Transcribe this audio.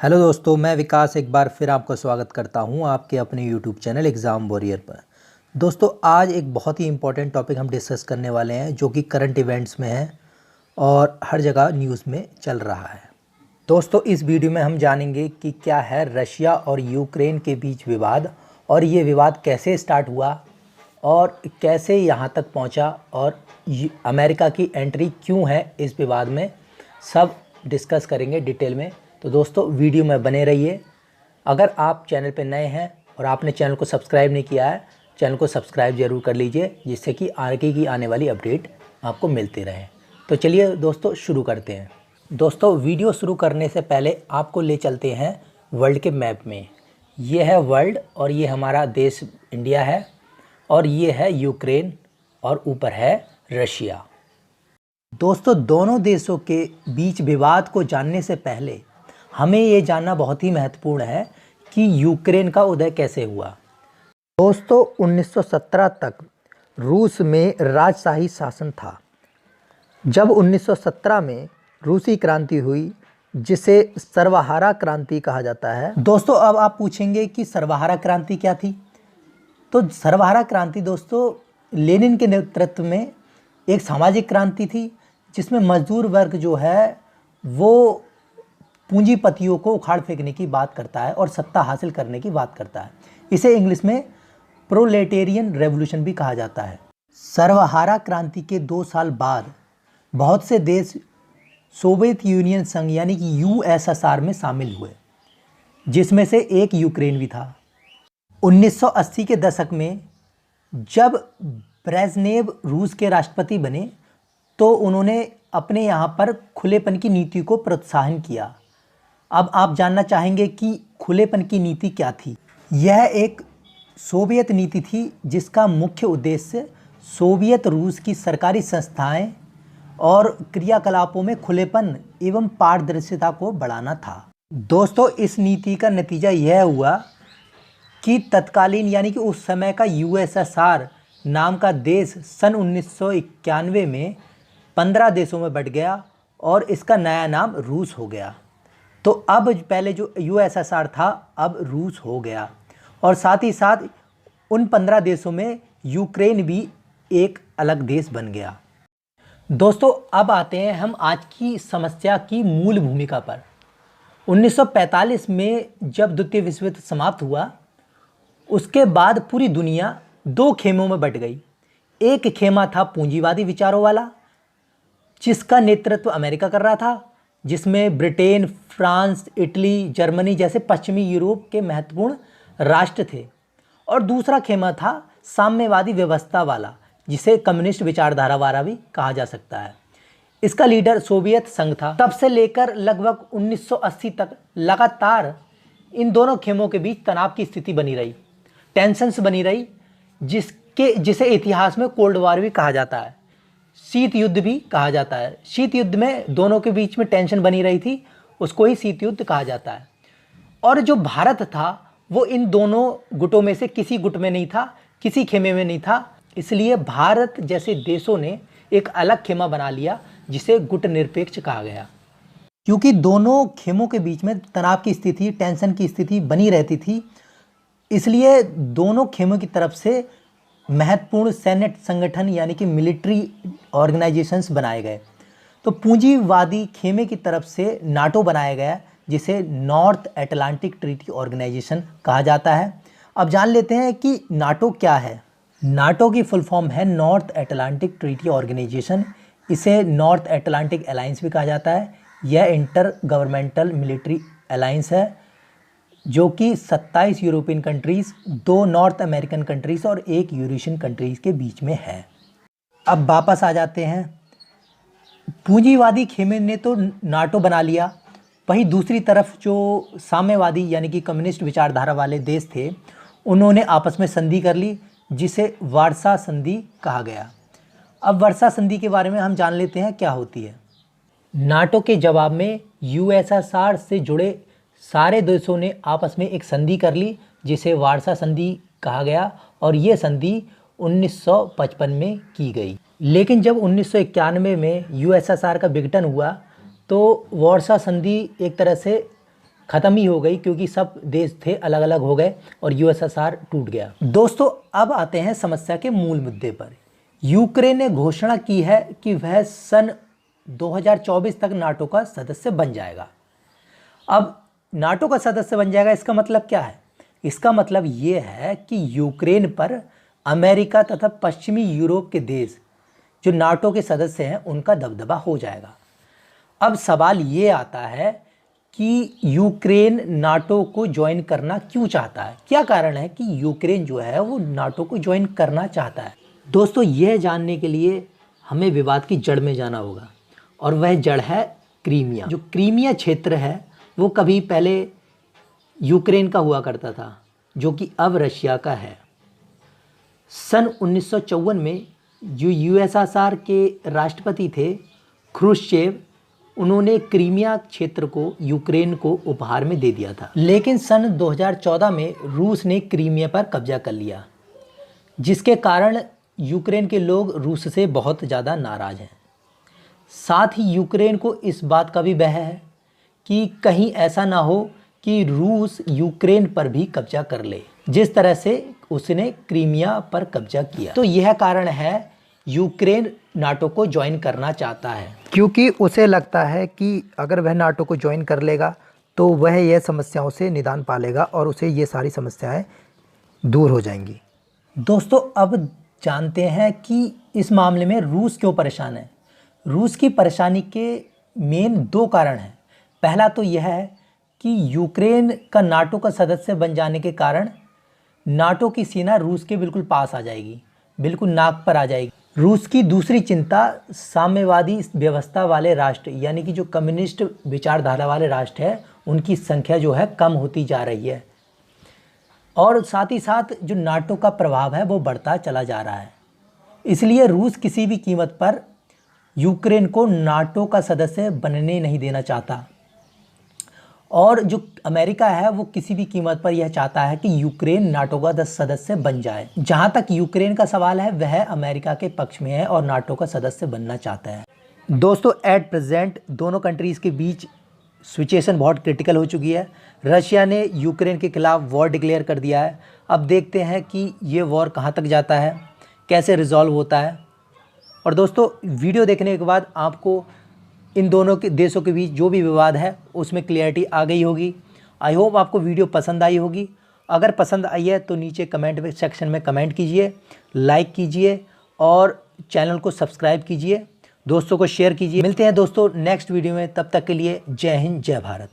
Hello दोस्तों, मैं विकास एक बार फिर आपका स्वागत करता हूं आपके अपने यूट्यूब चैनल एग्ज़ाम वॉरियर पर। दोस्तों, आज एक बहुत ही इम्पोर्टेंट टॉपिक हम डिस्कस करने वाले हैं जो कि करंट इवेंट्स में है और हर जगह न्यूज़ में चल रहा है। दोस्तों, इस वीडियो में हम जानेंगे कि क्या है रशिया और यूक्रेन के बीच विवाद और ये विवाद कैसे स्टार्ट हुआ और कैसे यहाँ तक पहुँचा और अमेरिका की एंट्री क्यों है इस विवाद में, सब डिस्कस करेंगे डिटेल में। तो दोस्तों, वीडियो में बने रहिए। अगर आप चैनल पर नए हैं और आपने चैनल को सब्सक्राइब नहीं किया है, चैनल को सब्सक्राइब ज़रूर कर लीजिए जिससे कि आगे की आने वाली अपडेट आपको मिलती रहे। तो चलिए दोस्तों, शुरू करते हैं। दोस्तों, वीडियो शुरू करने से पहले आपको ले चलते हैं वर्ल्ड के मैप में। ये है वर्ल्ड और ये हमारा देश इंडिया है और ये है यूक्रेन और ऊपर है रशिया। दोस्तों, दोनों देशों के बीच विवाद को जानने से पहले हमें ये जानना बहुत ही महत्वपूर्ण है कि यूक्रेन का उदय कैसे हुआ। दोस्तों, 1917 तक रूस में राजशाही शासन था। जब 1917 में रूसी क्रांति हुई जिसे सर्वहारा क्रांति कहा जाता है। दोस्तों, अब आप पूछेंगे कि सर्वहारा क्रांति क्या थी। तो सर्वहारा क्रांति दोस्तों लेनिन के नेतृत्व में एक सामाजिक क्रांति थी जिसमें मजदूर वर्ग जो है वो पूंजीपतियों को उखाड़ फेंकने की बात करता है और सत्ता हासिल करने की बात करता है। इसे इंग्लिश में प्रोलेटेरियन रेवोल्यूशन भी कहा जाता है। सर्वहारा क्रांति के 2 साल बाद बहुत से देश सोवियत यूनियन संघ यानी कि यूएसएसआर में शामिल हुए, जिसमें से एक यूक्रेन भी था। 1980 के दशक में जब ब्रेजनेव रूस के राष्ट्रपति बने तो उन्होंने अपने यहाँ पर खुलेपन की नीति को प्रोत्साहन किया। अब आप जानना चाहेंगे कि खुलेपन की नीति क्या थी। यह एक सोवियत नीति थी जिसका मुख्य उद्देश्य सोवियत रूस की सरकारी संस्थाएं और क्रियाकलापों में खुलेपन एवं पारदर्शिता को बढ़ाना था। दोस्तों, इस नीति का नतीजा यह हुआ कि तत्कालीन यानी कि उस समय का यूएसएसआर नाम का देश सन 1991 में 15 देशों में बंट गया और इसका नया नाम रूस हो गया। तो अब पहले जो यूएसएसआर था अब रूस हो गया और साथ ही साथ उन 15 देशों में यूक्रेन भी एक अलग देश बन गया। दोस्तों, अब आते हैं हम आज की समस्या की मूल भूमिका पर। 1945 में जब द्वितीय विश्व युद्ध समाप्त हुआ उसके बाद पूरी दुनिया 2 खेमों में बंट गई। एक खेमा था पूंजीवादी विचारों वाला जिसका नेतृत्व अमेरिका कर रहा था, जिसमें ब्रिटेन, फ्रांस, इटली, जर्मनी जैसे पश्चिमी यूरोप के महत्वपूर्ण राष्ट्र थे। और दूसरा खेमा था साम्यवादी व्यवस्था वाला जिसे कम्युनिस्ट विचारधारा वाला भी कहा जा सकता है। इसका लीडर सोवियत संघ था। तब से लेकर लगभग 1980 तक लगातार इन दोनों खेमों के बीच तनाव की स्थिति बनी रही, टेंशन्स बनी रही, जिसे इतिहास में कोल्ड वॉर भी कहा जाता है, शीत युद्ध भी कहा जाता है। शीत युद्ध में दोनों के बीच में टेंशन बनी रही थी, उसको ही शीत युद्ध कहा जाता है। और जो भारत था वो इन दोनों गुटों में से किसी गुट में नहीं था, किसी खेमे में नहीं था। इसलिए भारत जैसे देशों ने एक अलग खेमा बना लिया जिसे गुट निरपेक्ष कहा गया। क्योंकि दोनों खेमों के बीच में तनाव की स्थिति, टेंशन की स्थिति बनी रहती थी, इसलिए दोनों खेमों की तरफ से महत्वपूर्ण सैन्य संगठन यानी कि मिलिट्री ऑर्गेनाइजेशंस बनाए गए। तो पूंजीवादी खेमे की तरफ से नाटो बनाया गया जिसे नॉर्थ अटलांटिक ट्रीटी ऑर्गेनाइजेशन कहा जाता है। अब जान लेते हैं कि नाटो क्या है। नाटो की फुल फॉर्म है नॉर्थ अटलांटिक ट्रीटी ऑर्गेनाइजेशन। इसे नॉर्थ अटलांटिक अलायंस भी कहा जाता है। यह इंटर गवर्नमेंटल मिलिट्री अलायंस है जो कि 27 European countries, 2 north American countries और 1 यूरेशियन कंट्रीज़ के बीच में है। अब वापस आ जाते हैं। पूंजीवादी खेमे ने तो नाटो बना लिया, वहीं दूसरी तरफ जो साम्यवादी यानी कि कम्युनिस्ट विचारधारा वाले देश थे उन्होंने आपस में संधि कर ली जिसे वार्सा संधि कहा गया। अब वार्सा संधि के बारे में हम जान लेते हैं क्या होती है। नाटो के जवाब में यूएसएसआर से जुड़े सारे देशों ने आपस में एक संधि कर ली जिसे वार्सा संधि कहा गया और ये संधि 1955 में की गई। लेकिन जब 1991 में यूएसएसआर का विघटन हुआ तो वार्सा संधि एक तरह से ख़त्म ही हो गई, क्योंकि सब देश थे अलग अलग हो गए और यूएसएसआर टूट गया। दोस्तों अब आते हैं समस्या के मूल मुद्दे पर। यूक्रेन ने घोषणा की है कि वह सन 2024 तक नाटो का सदस्य बन जाएगा। अब नाटो का सदस्य बन जाएगा, इसका मतलब क्या है? इसका मतलब ये है कि यूक्रेन पर अमेरिका तथा पश्चिमी यूरोप के देश जो नाटो के सदस्य हैं उनका दबदबा हो जाएगा। अब सवाल ये आता है कि यूक्रेन नाटो को ज्वाइन करना क्यों चाहता है? क्या कारण है कि यूक्रेन जो है वो नाटो को ज्वाइन करना चाहता है? दोस्तों यह जानने के लिए हमें विवाद की जड़ में जाना होगा, और वह जड़ है क्रीमिया। जो क्रीमिया क्षेत्र है वो कभी पहले यूक्रेन का हुआ करता था, जो कि अब रशिया का है। सन 1954 में जो यूएसएसआर के राष्ट्रपति थे ख्रुश्चेव, उन्होंने क्रीमिया क्षेत्र को यूक्रेन को उपहार में दे दिया था। लेकिन सन 2014 में रूस ने क्रीमिया पर कब्जा कर लिया, जिसके कारण यूक्रेन के लोग रूस से बहुत ज़्यादा नाराज़ हैं। साथ ही यूक्रेन को इस बात का भी भय है कि कहीं ऐसा ना हो कि रूस यूक्रेन पर भी कब्जा कर ले, जिस तरह से उसने क्रीमिया पर कब्जा किया। तो यह कारण है यूक्रेन नाटो को ज्वाइन करना चाहता है, क्योंकि उसे लगता है कि अगर वह नाटो को ज्वाइन कर लेगा तो वह यह समस्याओं से निदान पा लेगा और उसे ये सारी समस्याएं दूर हो जाएंगी। दोस्तों अब जानते हैं कि इस मामले में रूस क्यों परेशान है। रूस की परेशानी के मेन दो कारण हैं। पहला तो यह है कि यूक्रेन का नाटो का सदस्य बन जाने के कारण नाटो की सेना रूस के बिल्कुल पास आ जाएगी, बिल्कुल नाक पर आ जाएगी। रूस की दूसरी चिंता साम्यवादी व्यवस्था वाले राष्ट्र, यानी कि जो कम्युनिस्ट विचारधारा वाले राष्ट्र है, उनकी संख्या जो है कम होती जा रही है, और साथ ही साथ जो नाटो का प्रभाव है वो बढ़ता चला जा रहा है। इसलिए रूस किसी भी कीमत पर यूक्रेन को नाटो का सदस्य बनने नहीं देना चाहता, और जो अमेरिका है वो किसी भी कीमत पर यह चाहता है कि यूक्रेन नाटो का सदस्य बन जाए। जहां तक यूक्रेन का सवाल है वह अमेरिका के पक्ष में है और नाटो का सदस्य बनना चाहता है। दोस्तों एट प्रेजेंट दोनों कंट्रीज़ के बीच सिचुएशन बहुत क्रिटिकल हो चुकी है। रशिया ने यूक्रेन के खिलाफ वॉर डिक्लेयर कर दिया है। अब देखते हैं कि ये वॉर कहाँ तक जाता है, कैसे रिजॉल्व होता है। और दोस्तों वीडियो देखने के बाद आपको इन दोनों के देशों के बीच जो भी विवाद है उसमें क्लियरिटी आ गई होगी। आई होप आपको वीडियो पसंद आई होगी। अगर पसंद आई है तो नीचे कमेंट सेक्शन में कमेंट कीजिए, लाइक कीजिए और चैनल को सब्सक्राइब कीजिए, दोस्तों को शेयर कीजिए। मिलते हैं दोस्तों नेक्स्ट वीडियो में, तब तक के लिए जय हिंद जय भारत।